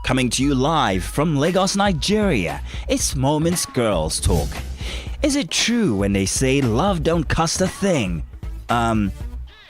Coming to you live from Lagos, Nigeria, it's Moments Girls Talk. Is it true when they say love don't cost a thing? Not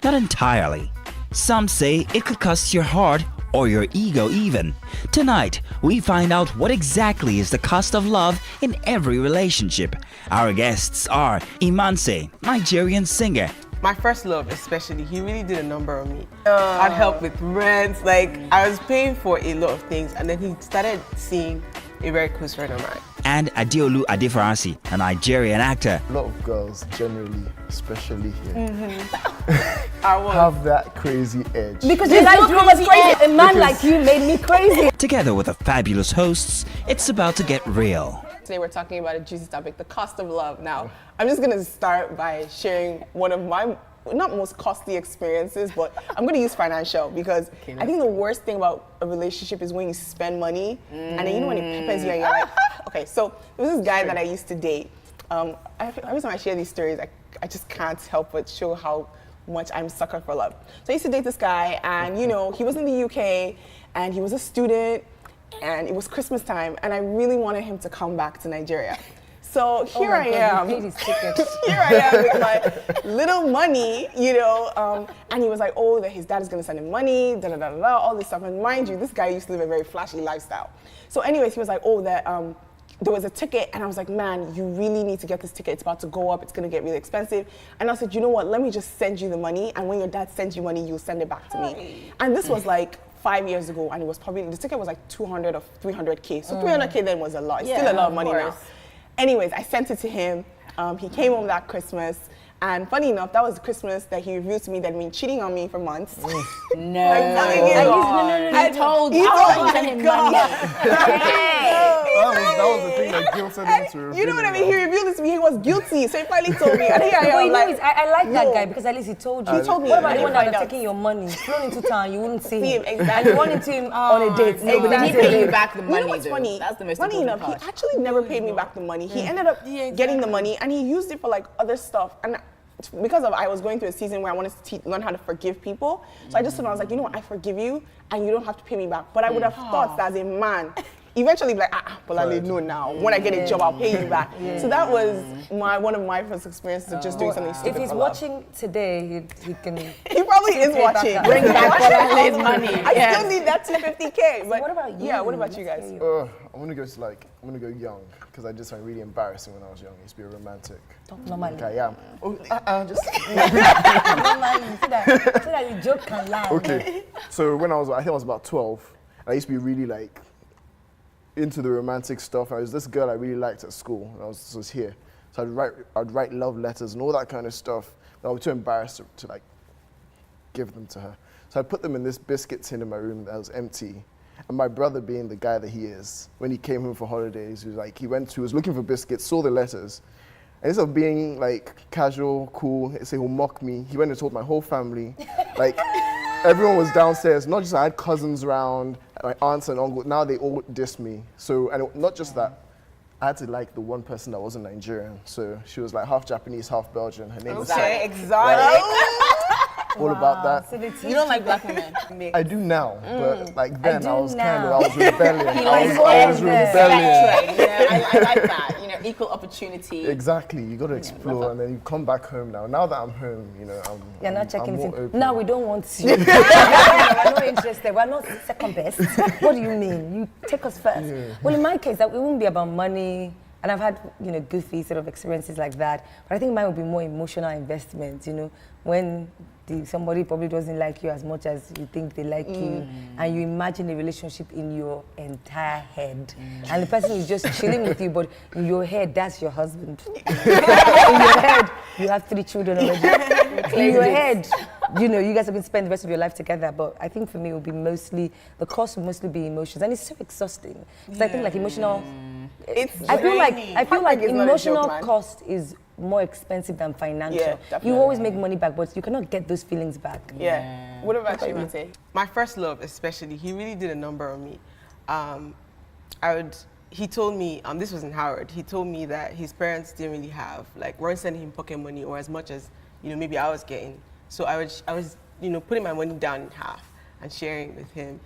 entirely. Some say it could cost your heart or your ego even. Tonight, we find out what exactly is the cost of love in every relationship. Our guests are Imanse, Nigerian singer. My first love especially, he really did a number on me. I'd help with rent, like I was paying for a lot of things, and then he started seeing a very close friend of mine. And Adeolu Adefarasi, a Nigerian actor. A lot of girls generally, especially here, I have that crazy edge. Because you like was crazy. A man like you made me crazy. Together with the fabulous hosts, it's about to get real. Today we're talking about a juicy topic, the cost of love. Now, I'm just gonna start by sharing one of my, not most costly experiences, but I'm gonna use financial because I think the worst thing about a relationship is when you spend money and then you know when it peppers you and you're like, okay, so there was this guy that I used to date. Every time I share these stories, I just can't help but show how much I'm sucker for love. So I used to date this guy and you know, he was in the UK and he was a student and it was Christmas time and I really wanted him to come back to Nigeria. So here I am. Here I am with my little money, you know, and he was like, oh, that his dad is gonna send him money, da da da da, all this stuff. And mind you, this guy used to live a very flashy lifestyle. So anyways, he was like, oh, that there was a ticket, and I was like, man, you really need to get this ticket. It's about to go up. It's gonna get really expensive. And I said, you know what? Let me just send you the money, and when your dad sends you money, you'll send it back to me. And this was like 5 years ago, and it was probably, the ticket was like 200 or 300K. So 300K then was a lot. It's still a lot of money now. Anyways, I sent it to him. He came home that Christmas. And funny enough, that was the Christmas that he revealed to me that he'd been cheating on me for months. No. I told you. Oh my God. That was the thing that guilted him to. You know what I mean? He revealed this to me. He was guilty. So he finally told me. And here I am like, I like that guy because at least he told you. He told me. What about the one that was taking your money, flown into town, you wouldn't see him. Exactly. And you wanted him on a date. No, but he paid you back the money. You know what's funny? That's the most funny enough, important he part. actually never paid me back the money. He ended up getting the money and he used it for like other stuff. And because of I was going through a season where I wanted to learn how to forgive people. So I just thought, I was like, you know what, I forgive you and you don't have to pay me back. But I would have thought that as a man, eventually be like, but I know now. When I get a job, I'll pay you back. So that was one of my first experiences of just doing something stupid. If he's for love. watching today, he can. He probably is watching. Bring back Bolale's money. I still need that 250K. But what about you? Yeah, what about you guys? I'm gonna go young because I just find it really embarrassing when I was young. I used to be a romantic. Normally. Like I am. Just. Normally, so that you joke can laugh. Okay. So when I think I was about 12, I used to be really like into the romantic stuff. There was this girl I really liked at school. And I was here, so I'd write love letters and all that kind of stuff. But I was too embarrassed to like give them to her. So I put them in this biscuit tin in my room that was empty. And my brother, being the guy that he is, when he came home for holidays, he was looking for biscuits, saw the letters. And instead of being like casual, cool, he would mock me. He went and told my whole family. Like everyone was downstairs. Not just I had cousins around, my aunts and uncles. Now they all dissed me. So, and not just that, I had to like the one person that wasn't Nigerian. So she was like half Japanese, half Belgian. Her name was Okay, exotic. all about that. You don't like black women? I do now, but like then I was now. rebellion. I was rebellion. I like that. You know, equal opportunity. Exactly, you got to explore, and then you come back home now. Now that I'm home, You're not checking I'm more it. open. Now we don't want you. We're not interested. We're not second best. What do you mean? You take us first. Yeah. Well, in my case, it won't be about money. And I've had, goofy sort of experiences like that. But I think mine would be more emotional investment, when somebody probably doesn't like you as much as you think they like you, and you imagine a relationship in your entire head. And the person is just chilling with you, but in your head, that's your husband. In your head, you have 3 children already. In your head, you guys are going to spend the rest of your life together. But I think for me, it would be the cost will mostly be emotions. And it's so exhausting. Because I think like emotional, I feel like emotional cost is more expensive than financial. Yeah, definitely. You always make money back, but you cannot get those feelings back. Yeah. What about you, Mate? My first love, especially, he really did a number on me. He told me, this was in Howard, he told me that his parents didn't really weren't sending him pocket money or as much as, maybe I was getting. So I was putting my money down in half. and sharing with him.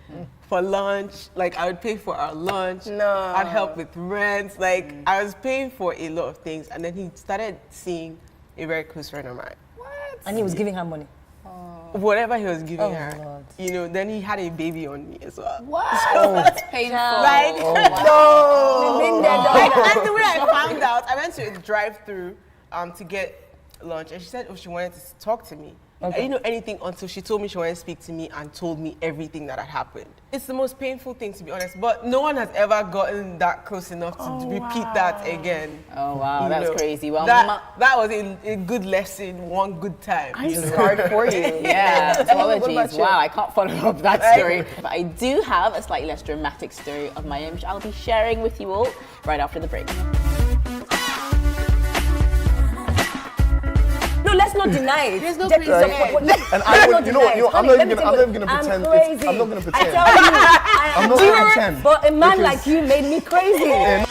For lunch, like I would pay for our lunch. No. I'd help with rent. Like I was paying for a lot of things. And then he started seeing a very close friend of mine. And he was giving her money. Whatever he was giving her, Lord. you know, then he had a baby on me as well. Wow, that's painful. Like, Been there, done Like, that. and the way I found out, I went to a drive-through to get lunch, and she said, "Oh, she wanted to talk to me." I didn't know anything until she told me she wanted to speak to me and told me everything that had happened. It's the most painful thing, to be honest, but no one has ever gotten that close enough to repeat that again. Oh wow, You that's know, crazy. Well, that was a good lesson, one good time. I'm you know. scarred for you. yeah, What about apologies. you? Wow, I can't follow up that story. But I do have a slightly less dramatic story of my own, which I'll be sharing with you all right after the break. No, let's not deny it. There's no Jet crazy is a- head. And I would, you know what, I'm not even gonna I'm pretend. crazy. I'm not gonna I pretend. tell you, I'm not gonna pretend. But a man Because- like you made me crazy.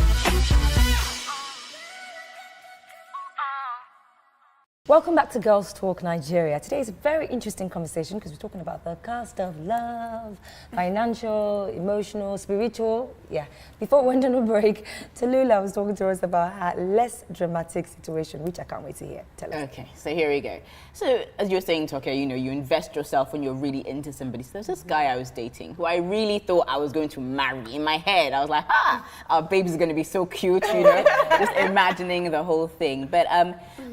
Welcome back to Girls Talk Nigeria. Today is a very interesting conversation because we're talking about the cost of love, financial, emotional, spiritual. Yeah. Before we went on a break, Tallulah was talking to us about her less dramatic situation, which I can't wait to hear. Tell us. Okay, so here we go. So as you were saying, Toke, you know, you invest yourself when you're really into somebody. So there's this guy I was dating who I really thought I was going to marry. In my head, I was like, our baby's going to be so cute, you know, just imagining the whole thing. But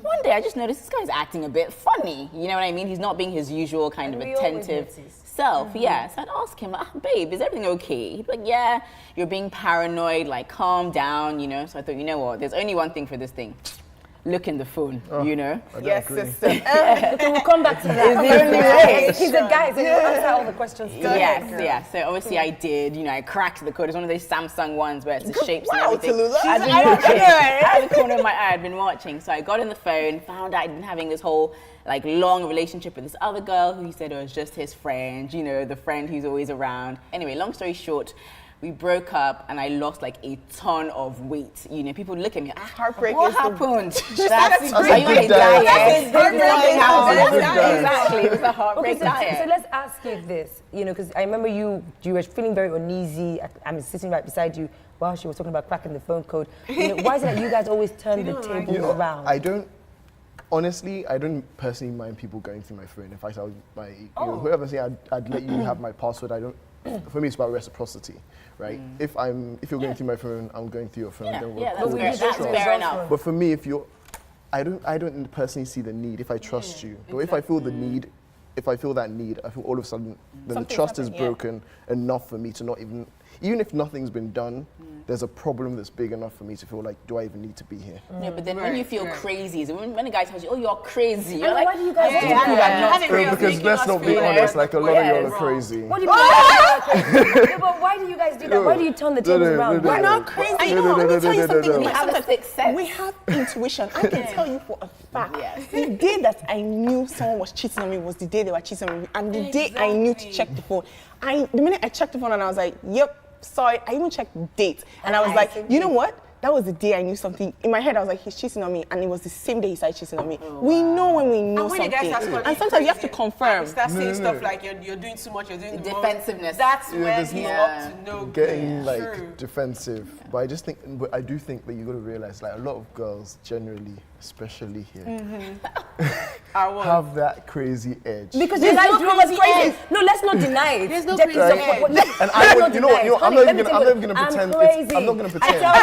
one day I just noticed this guy's acting a bit funny. You know what I mean? He's not being his usual kind of we always attentive notice. self. Yeah, so I'd ask him, babe, is everything okay? He'd be like, yeah, you're being paranoid, like calm down, you know. So I thought, you know what, there's only one thing for this thing. Look in the phone, you know. I don't Yes, agree. sister. Okay, we'll come back to that. Is the only way. He's a guy, so he'll answer all the questions. Yes, yeah. So obviously I did. You know, I cracked the code. It's one of those Samsung ones where it's the shapes Wow, and everything. Tallulah. I'd been watching. Out of the corner of my eye, I'd been watching. So I got in the phone, found out I'd been having this whole like long relationship with this other girl who he said was just his friend. You know, the friend who's always around. Anyway, long story short, we broke up and I lost like a ton of weight. You know, people look at me, Heartbreak what is the- happened? That's Are a you on good a diet. diet? That's a good diet. Exactly, it was a Okay, heartbreak so diet. let's ask you this, you know, because I remember you were feeling very uneasy. I'm sitting right beside you while she was talking about cracking the phone code. You know, why is it that you guys always turn the tables around? Honestly, I don't personally mind people going through my phone. In fact, whoever say I'd let you have my password, I don't. For me, it's about reciprocity, right? If you're going through my phone, I'm going through your phone. then we're Yeah, cool. that's fair. That's fair enough. But for me, I don't personally see the need if I trust you. But if I feel the need, if I feel that need, I feel all of a sudden then the trust is broken enough for me to not even if nothing's been done, there's a problem that's big enough for me to feel like, do I even need to be here? No, but then when you feel crazy, so when a guy tells you, oh, you're crazy, you're know, like, why do you guys do people that? are not Because let's not be honest, like a lot of y'all are crazy. What do you mean? No, but why do you guys do that? Why do you turn the tables around? We're not crazy. I know. Let me tell you something. we have a sixth sense. We have intuition. I can tell you for a fact. Yes. The day that I knew someone was cheating on me was the day they were cheating on me, and the day I knew to check the phone. The minute I checked the phone, and I was like, "Yep, sorry." I even checked the date, and I was like, "You know what? That was the day I knew something." In my head, I was like, "He's cheating on me," and it was the same day he started cheating on me. We know when we know And when the guy something, starts calling and sometimes you have to confirm. Start saying stuff like you're doing too much, you're doing the most. Defensiveness. That's when there's he's no- up to no Getting good. like True. defensive, but I do think that you got to realize, like a lot of girls generally, especially here, have that crazy edge. Because you guys drove us crazy. No, let's not deny it. There's no Jet crazy is a- edge. what- let's And I not would, you know what, deny it. I'm Honey, not even let me gonna tell you, pretend. I'm crazy. I'm not gonna I pretend. tell you,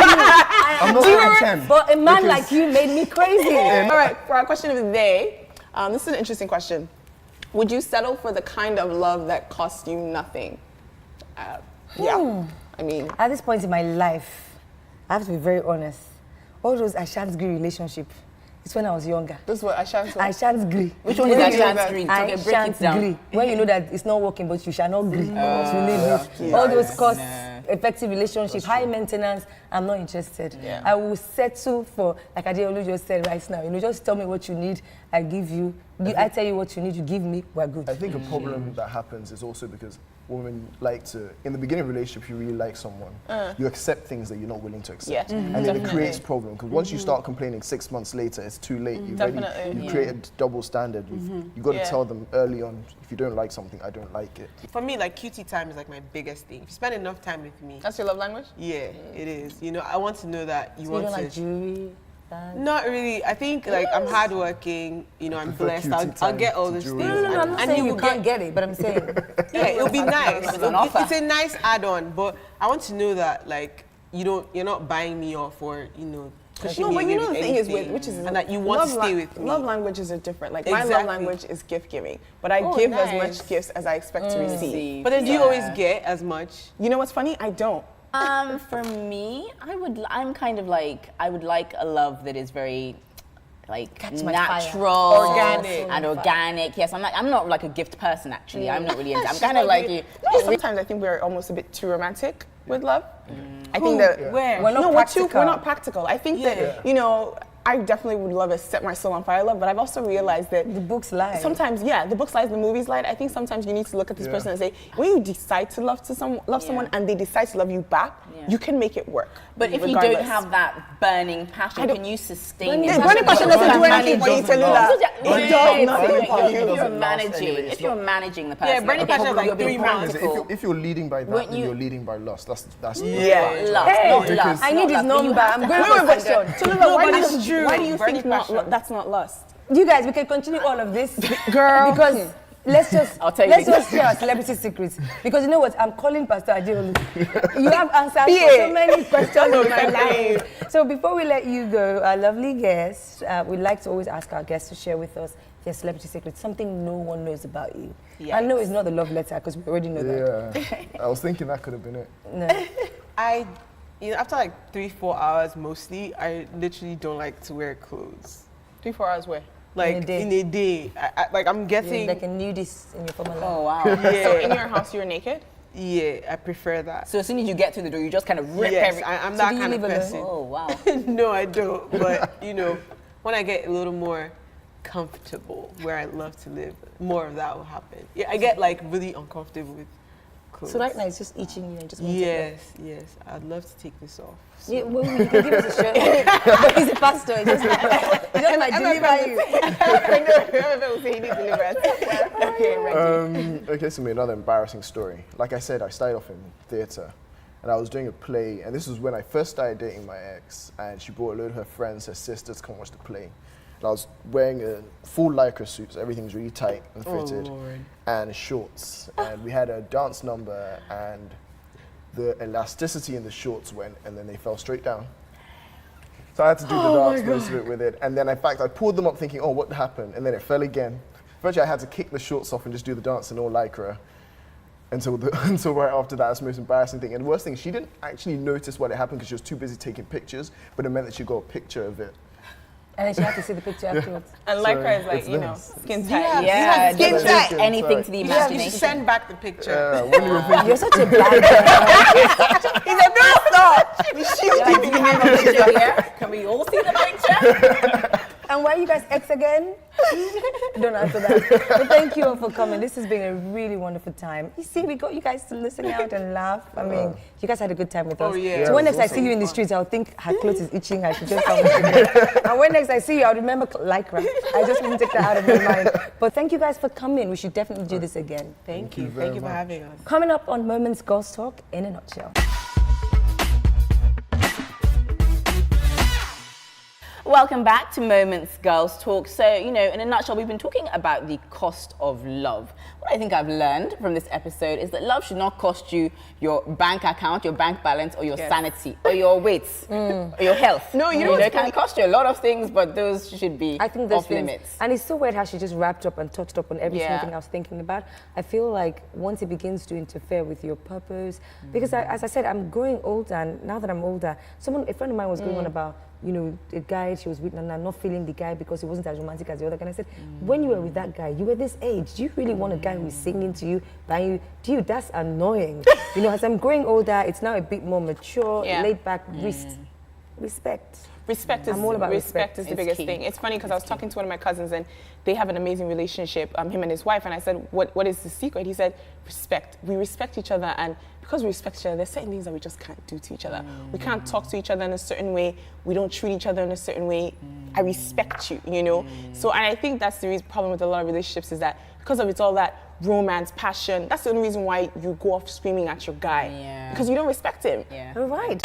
I'm not gonna pretend. But a man Because- like you made me crazy. All right, for our question of the day, this is an interesting question. Would you settle for the kind of love that costs you nothing? Yeah, I mean, At this point in my life, I have to be very honest. All those I shan't agree relationship, it's when I was younger. this is what I shan't I shan't agree. Which one is When that you know chance that- screen? I Okay, break it shan't down. agree. When you know that it's not working, but you shall not agree to leave it. All those cost effective relationship, high maintenance, I'm not interested. Yeah. I will settle for, like Adeolu just said right now, you know, just tell me what you need, I give you. I tell you what you need, you give me, we're good. I think a problem that happens is also because women like to, in the beginning of a relationship, you really like someone, you accept things that you're not willing to accept. Yeah, And then it definitely. creates problem, because once you start complaining 6 months later, it's too late. You've created double standard. You've got to tell them early on, if you don't like something, I don't like it. For me, like QT time is like my biggest thing. If you spend enough time with me, That's your love language? yeah, it is. You know, I want to know that you You want don't to. like jewelry? That? Not really. I think like I'm hardworking. You know, I'm prefer blessed. QT I'll time get all to those jewelry. things. No, I'm not And saying you you will can't get it, but I'm saying. Yeah, it'll be nice. It's an offer. It's a nice add-on, but I want to know that like you're not buying me off or pushing No, me but away you know with the thing is, anything, which is and that you want to love stay with me. Love languages are different. Like my love Exactly. language is gift giving, but I Oh, give as nice. much gifts as I expect to receive. But then do you always get as much? You know what's funny? I don't. For me, I'm kind of like, I would like a love that is very like Catch my fire. natural, Organic. and organic. Yes, I'm not like a gift person actually. I'm not really into. I'm kind of like you. No, sometimes I think we're almost a bit too romantic with love. I think that Where? We're not no, practical. we're not practical. I think that I definitely would love a set my soul on fire love, but I've also realized that The books lie. sometimes, the books lie, the movies lie. I think sometimes you need to look at this person and say, when you decide to love someone and they decide to love you back, you can make it work. But if you don't regardless. have that burning passion, can you sustain it? Yeah, burning passion doesn't do anything for you, Tallulah. It does nothing for If you. you're managing, if you're managing the person, Yeah, burning passion is like you're being 3 months. practical. If you're leading by that, Wouldn't then you- you're leading by lust. That's Lust, Hey, not lust. I need not his lust, but you number. have I'm to going have for like question. Tallulah, but it's true. why do you Burning think passion. that's not lust? You guys, we can continue all of this, Girl. because let's just I'll tell you let's later. just share our celebrity secrets. Because you know what? I'm calling Pastor Adeolu. You have answers for Yeah. so many questions in my life. So before we let you go, our lovely guest, we'd like to always ask our guests to share with us their celebrity secrets, something no one knows about you. I know it's not the love letter because we already know that. Yeah, I was thinking that could have been it. No. After like 3-4 hours mostly, I literally don't like to wear clothes. 3-4 hours where? Like day. in a day, like I'm You're getting. like a nudist in your former life. Oh wow. So in Yeah, your house, you're naked? yeah, I prefer that. So as soon as you get to the door, you just kind of rip Yes, every. I'm So that do you kind of live alone? person. Oh wow. No, I don't. But when I get a little more comfortable where I love to live, more of that will happen. Yeah, I get like really uncomfortable with clothes. So right now it's just itching you and just want to Yes. I'd love to take this off. So. Yeah, well, you can give us a shirt. But he's a pastor. He just might deliver you. I know. MFM will say he needs deliverance. Okay, Reggie. Okay, so another embarrassing story. Like I said, I started off in theatre, and I was doing a play, and this was when I first started dating my ex, and she brought a load of her friends, her sisters, to come watch the play. And I was wearing a full lycra suit, so everything's really tight and fitted, and shorts. And we had a dance number, and the elasticity in the shorts went, and then they fell straight down. So I had to do the dance most of it with it. And then, in fact, I pulled them up thinking, oh, what happened? And then it fell again. Eventually, I had to kick the shorts off and just do the dance in all lycra. Until right after that, that's the most embarrassing thing. And the worst thing, she didn't actually notice what had happened because she was too busy taking pictures, but it meant that she got a picture of it. And then she had to see the picture afterwards. And lycra is like, it's you know, nice. skin tight. Yeah, Skin just tight. anything to the You imagination. should send back the picture. When you were thinking, You're such a bad girl. He's a big star. We shoot Like, him. do you have a picture here? Can we all see the picture? And why are you guys ex again? Don't answer that. But thank you all for coming. This has been a really wonderful time. You see, we got you guys to listen out and laugh. I mean, you guys had a good time with us. Oh, yeah. So when Yeah, next it I was see you in the streets, I'll think her clothes is itching. I should just come with you. And when next I see you, I'll remember lycra. I just wouldn't take that out of my mind. But thank you guys for coming. We should definitely do this again. Thank you. very Thank you for much. having us. Coming up on Moments Girls Talk in a nutshell. Welcome back to Moments Girls Talk. So, in a nutshell, we've been talking about the cost of love. What I think I've learned from this episode is that love should not cost you your bank account, your bank balance, or your sanity, or your weight, or your health. No, you know what's it can cost you a lot of things, but those should be I think those off things, limits. and it's so weird how she just wrapped up and touched up on every single Yeah. thing I was thinking about. I feel like once it begins to interfere with your purpose, because as I said, I'm growing older, and now that I'm older, a friend of mine was going on about, a guy she was with, and I'm not feeling the guy because he wasn't as romantic as the other guy. And I said, when you were with that guy, you were this age. Do you really want a guy who's singing to you, buying you? Dude, that's annoying. As I'm growing older, it's now a bit more mature, Yeah. laid back, respect. Respect is I'm all about respect is the It's biggest key. thing. It's funny because I was talking to one of my cousins and they have an amazing relationship, him and his wife, and I said, what is the secret? He said, respect. We respect each other, and because we respect each other, there's certain things that we just can't do to each other. We can't talk to each other in a certain way. We don't treat each other in a certain way. I respect you, you know? So, and I think that's the problem with a lot of relationships is that because of it's all that romance, passion, that's the only reason why you go off screaming at your guy. Yeah. Because you don't respect him. Yeah. All right.